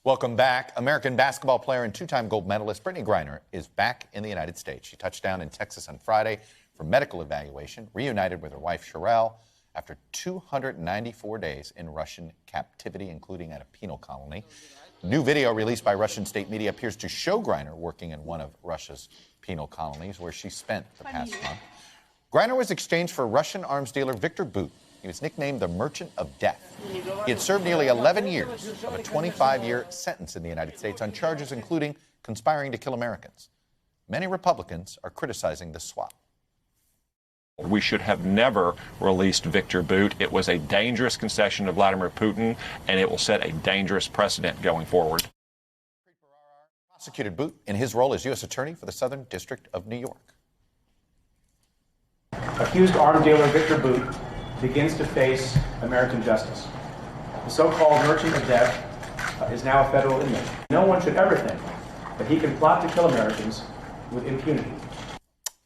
Welcome back. American basketball player and two-time gold medalist Brittney Griner is back in the United States. She touched down in Texas on Friday for medical evaluation, reunited with her wife Sherelle after 294 days in Russian captivity, including at a penal colony. New video released by Russian state media appears to show Griner working in one of Russia's penal colonies where she spent the past month. Griner was exchanged for Russian arms dealer Viktor Bout. He was nicknamed the Merchant of Death. He had served nearly 11 years of a 25-year sentence in the United States on charges including conspiring to kill Americans. Many Republicans are criticizing the swap. We should have never released Viktor Bout. It was a dangerous concession to Vladimir Putin, and it will set a dangerous precedent going forward. Preet Bharara prosecuted Bout in his role as U.S. Attorney for the Southern District of New York. Accused arms dealer Viktor Bout begins to face American justice. The so-called Merchant of Death is now a federal inmate. No one should ever think that he can plot to kill Americans with impunity.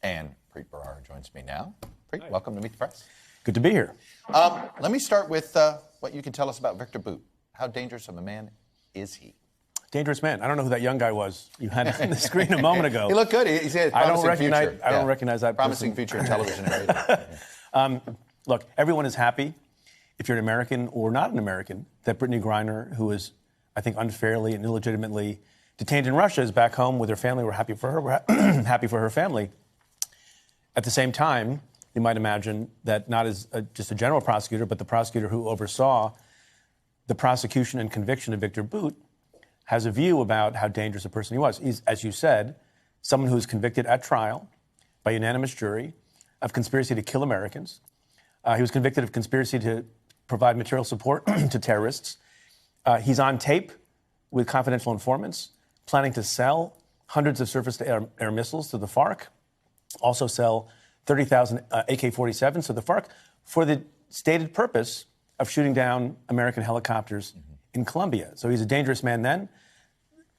And Preet Bharara joins me now. Preet, welcome to Meet the Press. Good to be here. Let me start with what you can tell us about Viktor Bout. How dangerous of a man is he? Dangerous man. I don't know who that young guy was you had on the screen a moment ago. He looked good. He said promising future. I don't recognize that promising person. Future in television and radio. Look, everyone is happy, if you're an American or not an American, that Brittney Griner, who is, I think, unfairly and illegitimately detained in Russia, is back home with her family. We're happy for her. We're happy for her family. At the same time, you might imagine that not as just a general prosecutor, but the prosecutor who oversaw the prosecution and conviction of Viktor Bout has a view about how dangerous a person he was. He's, as you said, someone who was convicted at trial by unanimous jury of conspiracy to kill Americans. He was convicted of conspiracy to provide material support to terrorists. He's on tape with confidential informants, planning to sell hundreds of surface-to-air missiles to the FARC, also sell 30,000 AK-47s to the FARC for the stated purpose of shooting down American helicopters in Colombia. So he's a dangerous man then.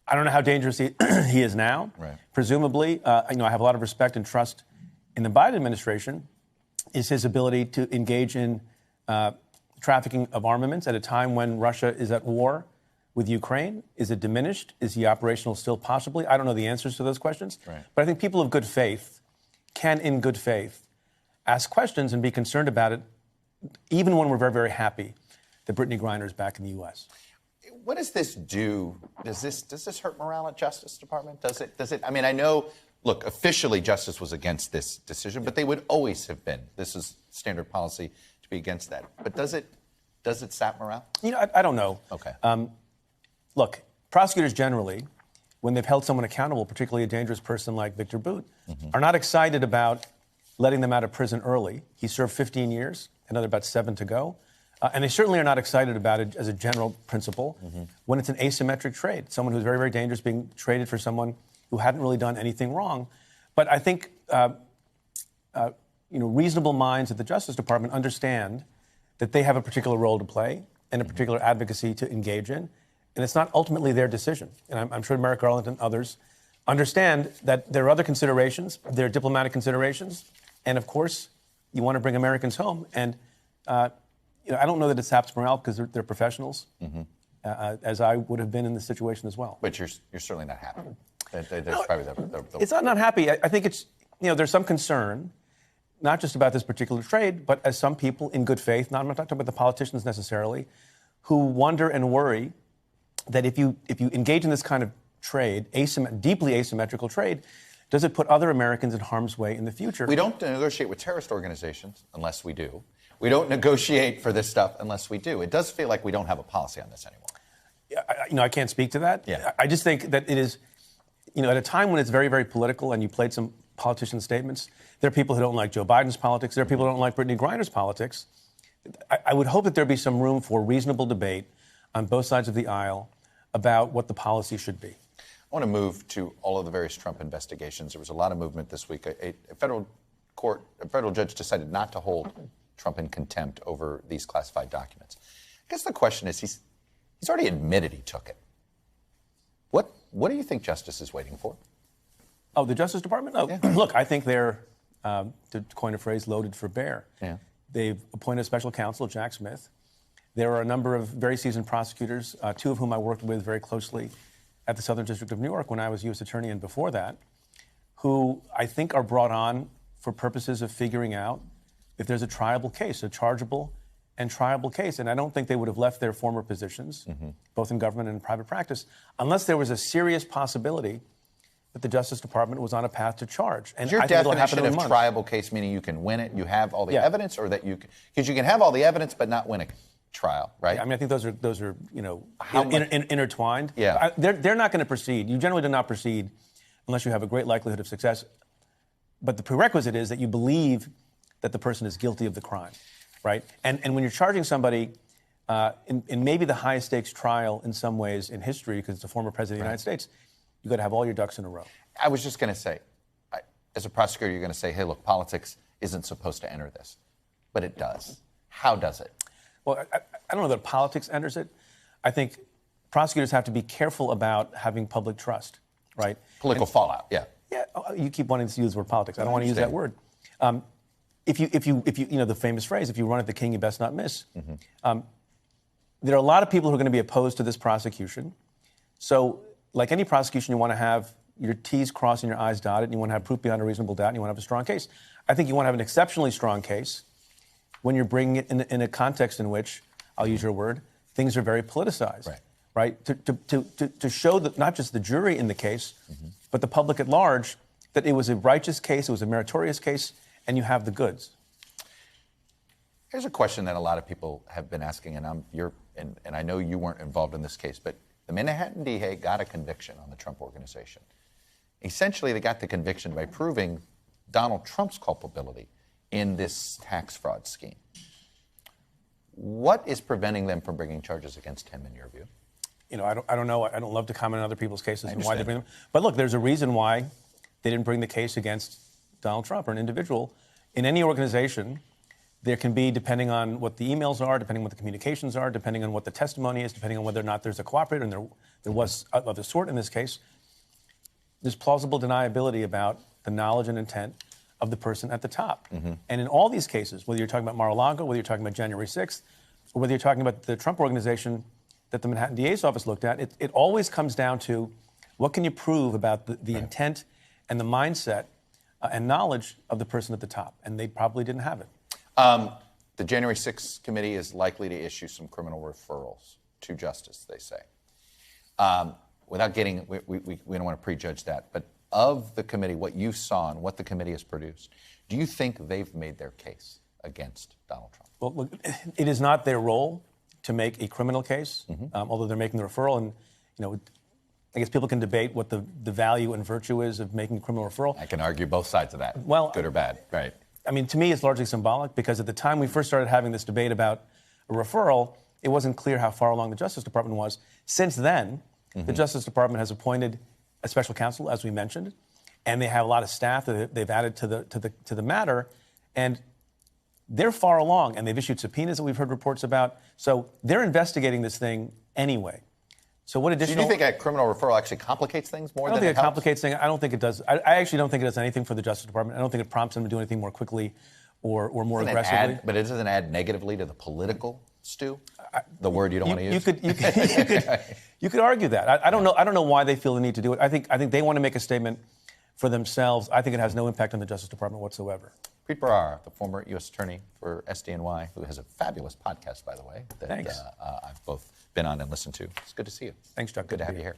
I don't know how dangerous he is now. Right. Presumably, I have a lot of respect and trust in the Biden administration, is his ability to engage in trafficking of armaments at a time when Russia is at war with Ukraine. Is it diminished? Is he operational still possibly? I don't know the answers to those questions. Right. But I think people of good faith can, in good faith, ask questions and be concerned about it, even when we're very, very happy that Brittney Griner is back in the U.S. What does this do? Does this hurt morale at Justice Department? Does it? I mean, I know. Look, officially, Justice was against this decision, but they would always have been. This is standard policy to be against that. But does it sap morale? I don't know. Okay. Look, prosecutors generally, when they've held someone accountable, particularly a dangerous person like Viktor Bout, are not excited about letting them out of prison early. He served 15 years, another about 7 to go. And they certainly are not excited about it as a general principle when it's an asymmetric trade. Someone who's very, very dangerous being traded for someone who hadn't really done anything wrong. But I think reasonable minds at the Justice Department understand that they have a particular role to play and a particular advocacy to engage in, and it's not ultimately their decision. And I'm sure Merrick Garland and others understand that there are other considerations, there are diplomatic considerations, and of course, you want to bring Americans home. And I don't know that it saps morale because they're professionals, as I would have been in this situation as well. But you're certainly not happy. Probably it's not happy. I think it's, there's some concern, not just about this particular trade, but as some people in good faith, I'm not talking about the politicians necessarily, who wonder and worry that if you engage in this kind of trade, deeply asymmetrical trade, does it put other Americans in harm's way in the future? We don't negotiate with terrorist organizations unless we do. We don't negotiate for this stuff unless we do. It does feel like we don't have a policy on this anymore. I can't speak to that. Yeah. I just think that it is, at a time when it's very, very political, and you played some politician statements, there are people who don't like Joe Biden's politics. There are people who don't like Brittney Griner's politics. I would hope that there be some room for reasonable debate on both sides of the aisle about what the policy should be. I want to move to all of the various Trump investigations. There was a lot of movement this week. A federal judge decided not to hold Trump in contempt over these classified documents. I guess the question is, he's already admitted he took it. What do you think Justice is waiting for? Oh, the Justice Department? Oh, yeah. Look, I think they're, to coin a phrase, loaded for bear. Yeah. They've appointed a special counsel, Jack Smith. There are a number of very seasoned prosecutors, two of whom I worked with very closely at the Southern District of New York when I was U.S. Attorney and before that, who I think are brought on for purposes of figuring out if there's a triable case, a chargeable and triable case. And I don't think they would have left their former positions, both in government and in private practice, unless there was a serious possibility that the Justice Department was on a path to charge. And is your I think it'll happen definition in of months. triable case meaning you can win it, you have all the evidence, or that you because you can have all the evidence but not win a trial, right? I mean, I think those are intertwined. Yeah. They're not going to proceed. You generally do not proceed unless you have a great likelihood of success. But the prerequisite is that you believe that the person is guilty of the crime, right? And when you're charging somebody in maybe the highest stakes trial in some ways in history, because it's a former president of the United States, you've got to have all your ducks in a row. I was just going to say, as a prosecutor, you're going to say, hey, look, politics isn't supposed to enter this. But it does. How does it? Well, I don't know that politics enters it. I think prosecutors have to be careful about having public trust, right? Political fallout, yeah. Yeah, you keep wanting to use the word politics. I don't want to use that word. If you the famous phrase, if you run at the king, you best not miss. There are a lot of people who are going to be opposed to this prosecution. So, like any prosecution, you want to have your T's crossed and your I's dotted, and you want to have proof beyond a reasonable doubt, and you want to have a strong case. I think you want to have an exceptionally strong case when you're bringing it in a context in which, I'll use your word, things are very politicized. Right? To show that not just the jury in the case, but the public at large, that it was a righteous case, it was a meritorious case, and you have the goods. Here's a question that a lot of people have been asking, and I know you weren't involved in this case, but the Manhattan DA got a conviction on the Trump Organization. Essentially, they got the conviction by proving Donald Trump's culpability in this tax fraud scheme. What is preventing them from bringing charges against him, in your view? I don't know. I don't love to comment on other people's cases and why they bring them. But look, there's a reason why they didn't bring the case against Donald Trump or an individual. In any organization, there can be, depending on what the emails are, depending on what the communications are, depending on what the testimony is, depending on whether or not there's a cooperator, and there was of the sort in this case, there's plausible deniability about the knowledge and intent of the person at the top. And in all these cases, whether you're talking about Mar-a-Lago, whether you're talking about January 6th, or whether you're talking about the Trump Organization that the Manhattan DA's office looked at, it always comes down to what can you prove about the intent and the mindset and knowledge of the person at the top, and they probably didn't have it. The January 6th committee is likely to issue some criminal referrals to justice, they say. Without getting, we don't want to prejudge that, but of the committee, what you saw and what the committee has produced, do you think they've made their case against Donald Trump? Well, look, it is not their role to make a criminal case, although they're making the referral. And, I guess people can debate what the value and virtue is of making a criminal referral. I can argue both sides of that, good or bad, right? I mean, to me, it's largely symbolic because at the time we first started having this debate about a referral, it wasn't clear how far along the Justice Department was. Since then, the Justice Department has appointed a special counsel, as we mentioned, and they have a lot of staff that they've added to the matter, and they're far along, and they've issued subpoenas that we've heard reports about. So they're investigating this thing anyway. So what additional? Do you think a criminal referral actually complicates things more than it helps? I don't think it complicates things. I don't think it does. I actually don't think it does anything for the Justice Department. I don't think it prompts them to do anything more quickly or more aggressively. But it doesn't add negatively to the political stew? The word you don't want to use? You could argue that. I don't know why they feel the need to do it. I think they want to make a statement for themselves. I think it has no impact on the Justice Department whatsoever. Preet Bharara, the former U.S. Attorney for SDNY, who has a fabulous podcast, by the way, that Thanks. I've both been on and listened to. It's good to see you. Thanks, Chuck. Good to have you here.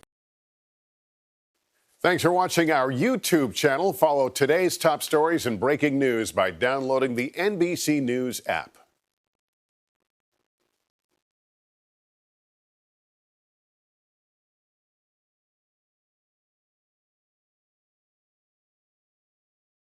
Thanks for watching our YouTube channel. Follow today's top stories and breaking news by downloading the NBC News app.